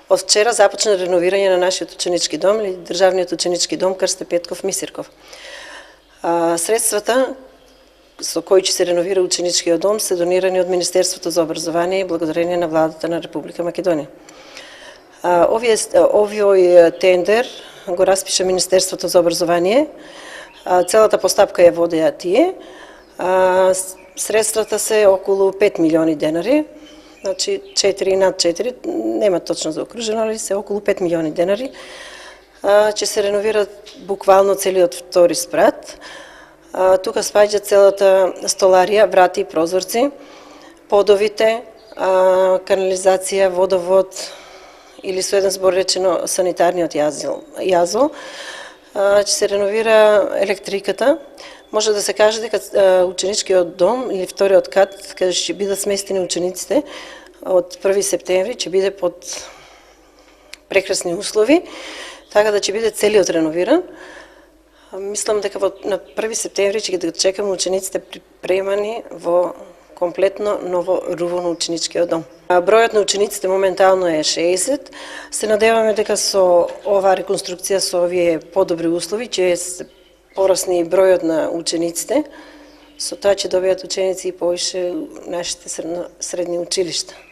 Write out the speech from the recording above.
Од вчера започна реновирање на нашиот ученички дом или државниот ученички дом Крсте Петков Мисирков. Средствата со кои ќе се реновира ученичкиот дом се донирани од Министерството за образование и благодарение на владата на Република Македонија. Овој тендер го распиша Министерството за образование. Целата постапка ја водеа тие. Средствата се околу 5 милиони денари, значи 4 и над 4, нема точно заокружено, али се околу 5 милиони денари. Ќе се реновира буквално целиот втори спрат. Тука спаѓа целата столарија, врати и прозорци, подовите, канализација, водовод или со еден збор речено санитарниот јазол. Ќе се реновира електриката. Може да се каже дека ученичкиот дом или вториот кат, каде ќе бидат сместени учениците од 1 септември, ќе биде под прекрасни услови, така да ќе биде целиот реновиран. Мислам дека на 1 септември ќе ги чекаме учениците припремани во комплетно ново руво на ученичкиот дом. Бројот на учениците моментално е 60. Се надеваме дека со оваа реконструкција, со овие подобри услови, ќе се порасне и бројот на учениците. Со тоа ќе добијат ученици и повише нашите средни училишта.